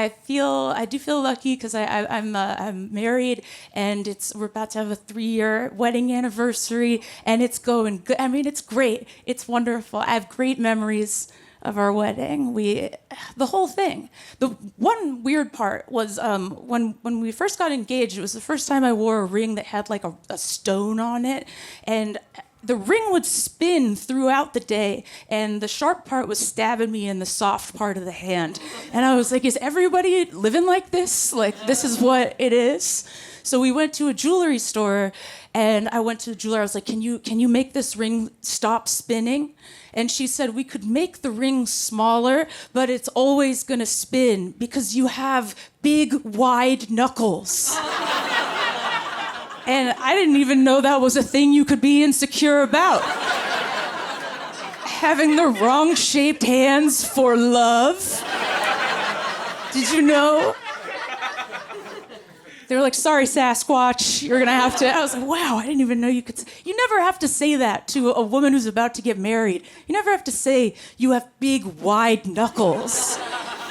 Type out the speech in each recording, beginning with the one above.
I do feel lucky because I'm married, and we're about to have a 3-year wedding anniversary, and it's going good. I mean, it's great. It's wonderful. I have great memories of our wedding. The whole thing. The one weird part was when we first got engaged. It was the first time I wore a ring that had like a stone on it, and the ring would spin throughout the day, and the sharp part was stabbing me in the soft part of the hand. And I was like, is everybody living like this? Like, this is what it is? So we went to a jewelry store, and I went to the jeweler. I was like, can you make this ring stop spinning? And she said, we could make the ring smaller, but it's always gonna spin because you have big, wide knuckles. And I didn't even know that was a thing you could be insecure about. Having the wrong shaped hands for love. Did you know? They were like, sorry, Sasquatch, you're gonna have to. I was like, wow, I didn't even know you could. You never have to say that to a woman who's about to get married. You never have to say you have big, wide knuckles.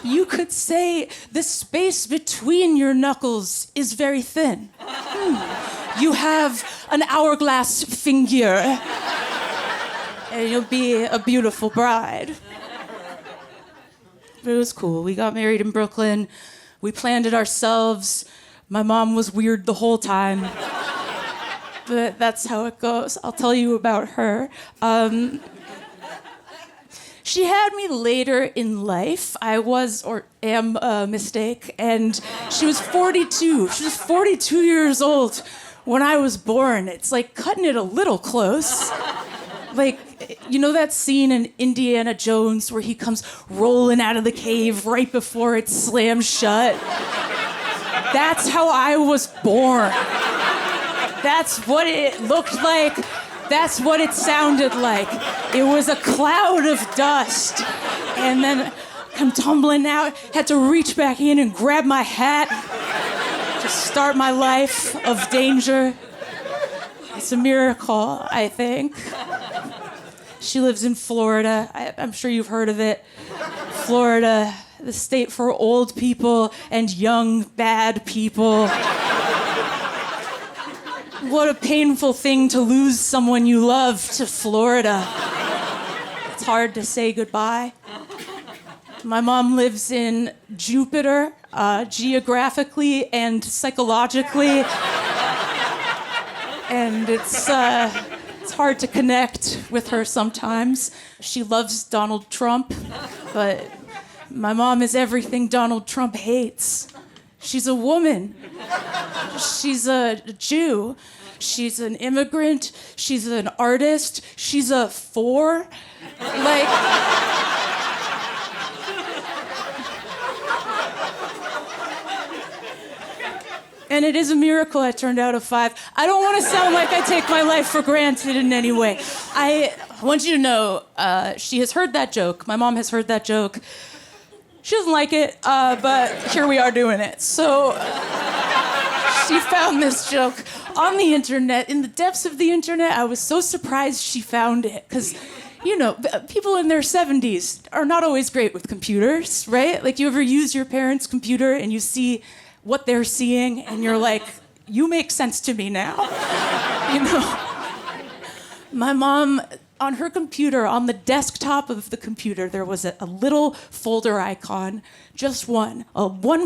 You could say the space between your knuckles is very thin. You have an hourglass figure, and you'll be a beautiful bride. But it was cool. We got married in Brooklyn. We planned it ourselves. My mom was weird the whole time. But that's how it goes. I'll tell you about her. She had me later in life. I was, or am, a mistake. And she was 42. She was 42 years old when I was born. It's like cutting it a little close. Like, you know that scene in Indiana Jones where he comes rolling out of the cave right before it slams shut? That's how I was born. That's what it looked like. That's what it sounded like. It was a cloud of dust. And then I'm tumbling out, had to reach back in and grab my hat to start my life of danger. It's a miracle, I think. She lives in Florida. I'm sure you've heard of it. Florida, the state for old people and young, bad people. What a painful thing to lose someone you love to Florida. It's hard to say goodbye. My mom lives in Jupiter, geographically and psychologically. And it's hard to connect with her sometimes. She loves Donald Trump, but my mom is everything Donald Trump hates. She's a woman. She's a Jew. She's an immigrant. She's an artist. She's a 4. Like, and it is a miracle I turned out a 5. I don't want to sound like I take my life for granted in any way. I want you to know, she has heard that joke. My mom has heard that joke. She doesn't like it, but here we are doing it. So she found this joke on the internet, in the depths of the internet. I was so surprised she found it, because, you know, people in their 70s are not always great with computers, right? Like, you ever use your parents' computer and you see what they're seeing and you're like, you make sense to me now. You know? My mom, on her computer, on the desktop of the computer, there was a little folder icon, just one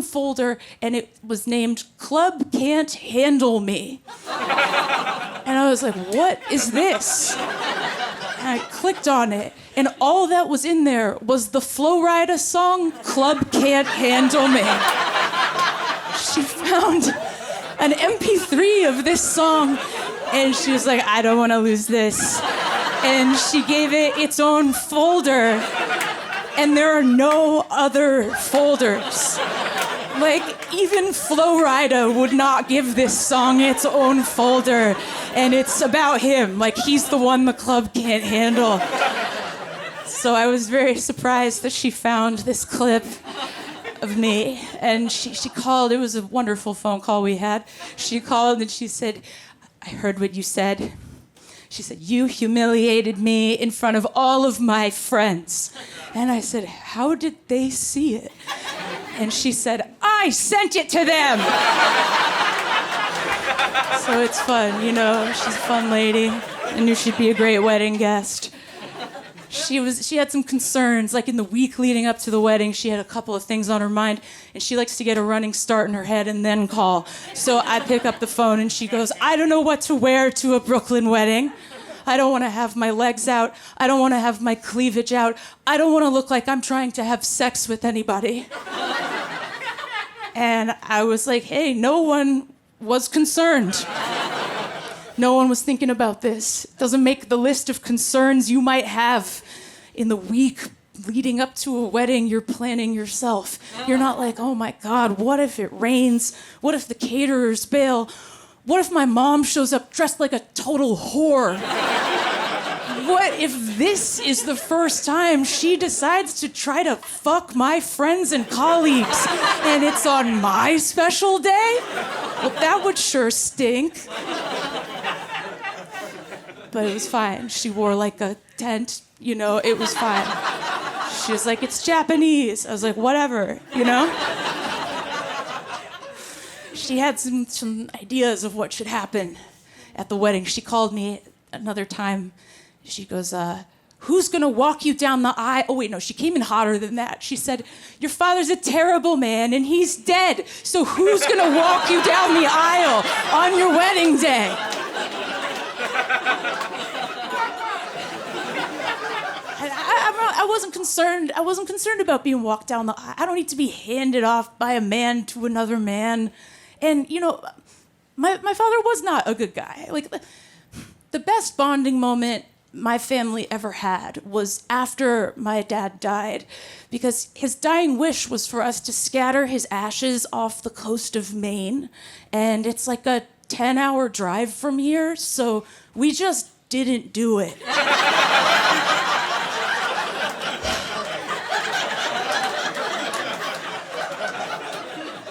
folder, and it was named Club Can't Handle Me. And I was like, what is this? And I clicked on it, and all that was in there was the Flo Rida song, Club Can't Handle Me. She found an MP3 of this song, and she was like, I don't want to lose this. And she gave it its own folder, and there are no other folders. Like, even Flo Rida would not give this song its own folder, and it's about him. Like, he's the one the club can't handle. So I was very surprised that she found this clip of me, and she called. It was a wonderful phone call we had. She called and she said, I heard what you said. She said, you humiliated me in front of all of my friends. And I said, how did they see it? And she said, I sent it to them. So it's fun, you know, she's a fun lady. I knew she'd be a great wedding guest. She had some concerns, like in the week leading up to the wedding, she had a couple of things on her mind, and she likes to get a running start in her head and then call. So I pick up the phone and she goes, I don't know what to wear to a Brooklyn wedding. I don't want to have my legs out. I don't want to have my cleavage out. I don't want to look like I'm trying to have sex with anybody. And I was like, hey, no one was concerned. No one was thinking about this. It doesn't make the list of concerns you might have in the week leading up to a wedding you're planning yourself. You're not like, oh my God, what if it rains? What if the caterers bail? What if my mom shows up dressed like a total whore? What if this is the first time she decides to try to fuck my friends and colleagues and it's on my special day? Well, that would sure stink. But it was fine. She wore like a tent, you know, it was fine. She was like, it's Japanese. I was like, whatever, you know? She had some ideas of what should happen at the wedding. She called me another time. She goes, who's gonna walk you down the aisle? Oh wait, no, she came in hotter than that. She said, your father's a terrible man and he's dead. So who's gonna walk you down the aisle on your wedding day? I wasn't concerned. I wasn't concerned about being walked down the aisle. I don't need to be handed off by a man to another man. And, you know, my father was not a good guy. Like, the best bonding moment my family ever had was after my dad died, because his dying wish was for us to scatter his ashes off the coast of Maine. And it's like a 10-hour drive from here, so we just didn't do it.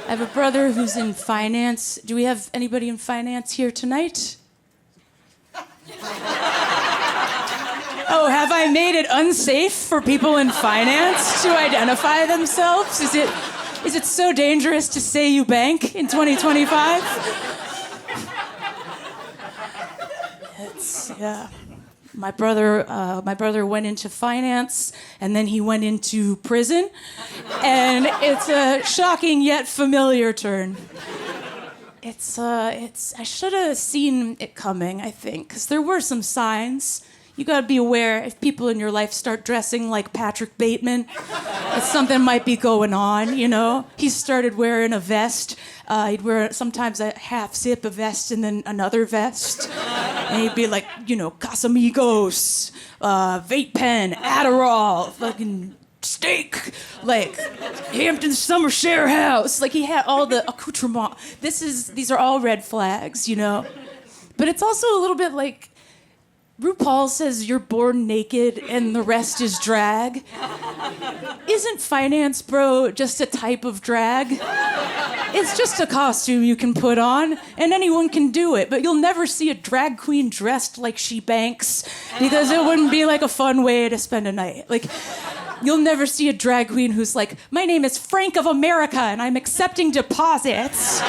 I have a brother who's in finance. Do we have anybody in finance here tonight? Oh, have I made it unsafe for people in finance to identify themselves? Is it so dangerous to say you bank in 2025? Yeah. My brother went into finance, and then he went into prison, and it's a shocking yet familiar turn. I should have seen it coming, I think, because there were some signs. You gotta be aware if people in your life start dressing like Patrick Bateman, that something might be going on, you know? He started wearing a vest. He'd wear sometimes a half zip, a vest, and then another vest. And he'd be like, you know, Casamigos, vape pen, Adderall, fucking steak, like Hampton Summer Share House. Like he had all the accoutrement. These are all red flags, you know? But it's also a little bit like, RuPaul says you're born naked and the rest is drag. Isn't finance bro just a type of drag? It's just a costume you can put on and anyone can do it, but you'll never see a drag queen dressed like she banks because it wouldn't be like a fun way to spend a night. Like, you'll never see a drag queen who's like, my name is Frank of America and I'm accepting deposits.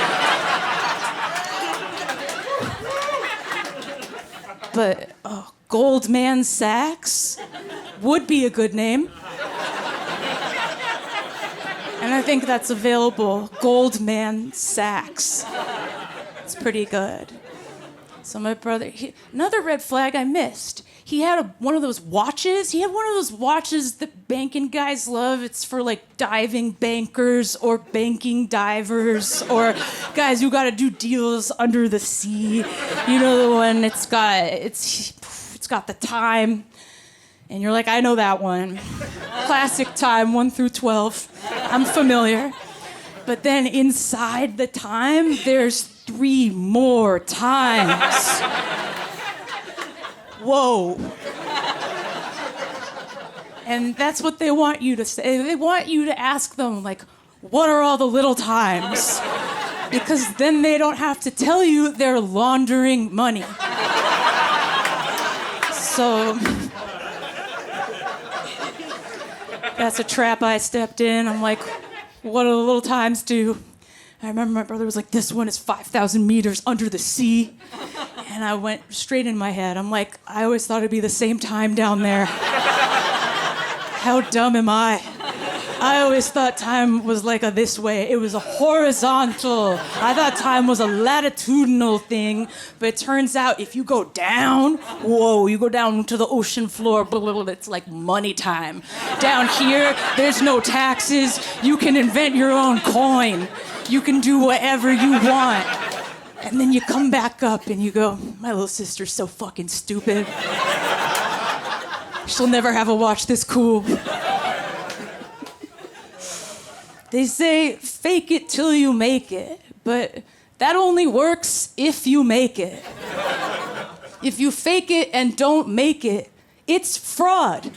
But Goldman Sachs would be a good name. And I think that's available. Goldman Sachs. It's pretty good. So my brother, another red flag I missed. He had one of those watches. He had one of those watches that banking guys love. It's for like diving bankers or banking divers or guys who got to do deals under the sea. You know the one. It's got the time, and you're like, I know that one. Classic time, 1 through 12. I'm familiar. But then inside the time, there's 3 more times. Whoa. And that's what they want you to say. They want you to ask them, like, what are all the little times? Because then they don't have to tell you they're laundering money. So that's a trap I stepped in. I'm like, what do the little times do? I remember my brother was like, this one is 5,000 meters under the sea. And I went straight in my head. I'm like, I always thought it'd be the same time down there. How dumb am I? I always thought time was like a this way. It was a horizontal. I thought time was a latitudinal thing. But it turns out if you go down, whoa, you go down to the ocean floor, blah, blah, blah, it's like money time. Down here, there's no taxes. You can invent your own coin. You can do whatever you want. And then you come back up and you go, my little sister's so fucking stupid. She'll never have a watch this cool. They say, fake it till you make it, but that only works if you make it. If you fake it and don't make it, it's fraud.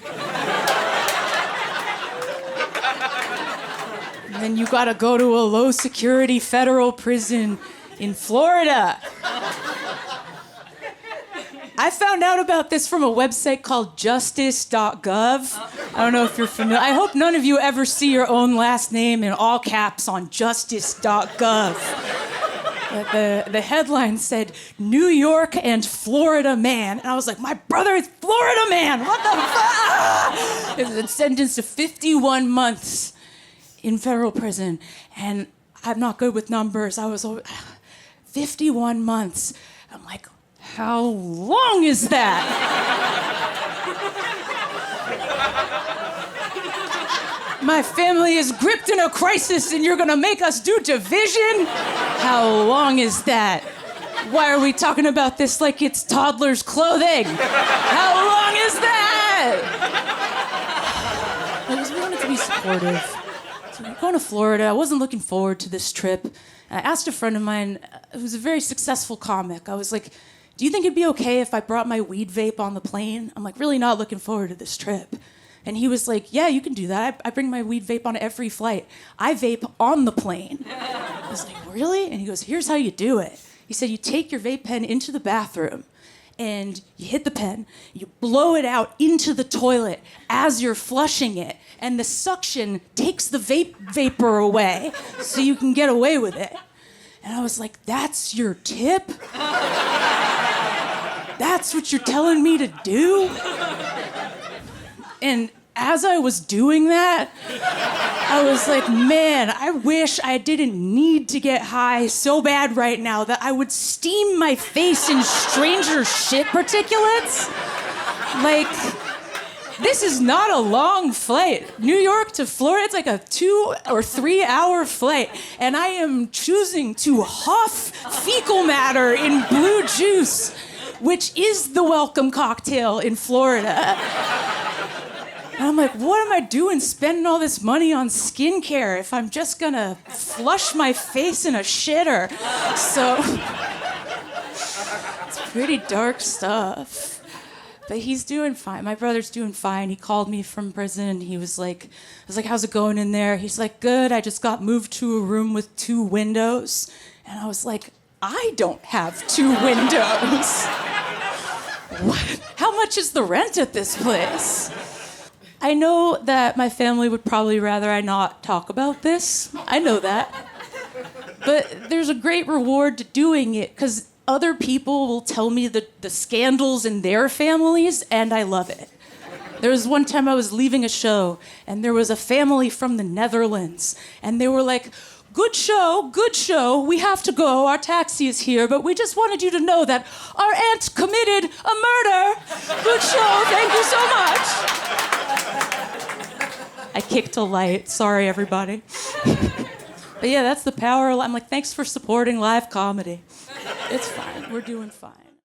And then you gotta go to a low-security federal prison in Florida. I found out about this from a website called justice.gov. I don't know if you're familiar. I hope none of you ever see your own last name in all caps on justice.gov. But the headline said, New York and Florida man. And I was like, my brother is Florida man. What the fuck? It's sentenced to 51 months in federal prison. And I'm not good with numbers. I was 51 months. I'm like, how long is that? My family is gripped in a crisis and you're gonna make us do division? How long is that? Why are we talking about this like it's toddler's clothing? How long is that? We wanted to be supportive. So we're going to Florida. I wasn't looking forward to this trip. And I asked a friend of mine who's a very successful comic. I was like, do you think it'd be okay if I brought my weed vape on the plane? I'm like, really not looking forward to this trip. And he was like, yeah, you can do that. I bring my weed vape on every flight. I vape on the plane. I was like, really? And he goes, here's how you do it. He said, you take your vape pen into the bathroom and you hit the pen, you blow it out into the toilet as you're flushing it, and the suction takes the vapor away so you can get away with it. And I was like, that's your tip? That's what you're telling me to do? And as I was doing that, I was like, man, I wish I didn't need to get high so bad right now that I would steam my face in stranger shit particulates. Like, this is not a long flight. New York to Florida, it's like a 2 or 3 hour flight. And I am choosing to huff fecal matter in blue juice, which is the welcome cocktail in Florida. And I'm like, what am I doing spending all this money on skincare if I'm just gonna flush my face in a shitter? So, it's pretty dark stuff. But he's doing fine. My brother's doing fine. He called me from prison. He was like, I was like, how's it going in there? He's like, good. I just got moved to a room with 2 windows. And I was like, I don't have 2 windows. What? How much is the rent at this place? I know that my family would probably rather I not talk about this. I know that. But there's a great reward to doing it, because other people will tell me the scandals in their families, and I love it. There was one time I was leaving a show, and there was a family from the Netherlands, and they were like, good show, we have to go, our taxi is here, but we just wanted you to know that our aunt committed a murder. Good show, thank you so much. I kicked a light, sorry everybody. But yeah, that's the power. I'm like, thanks for supporting live comedy. It's fine, we're doing fine.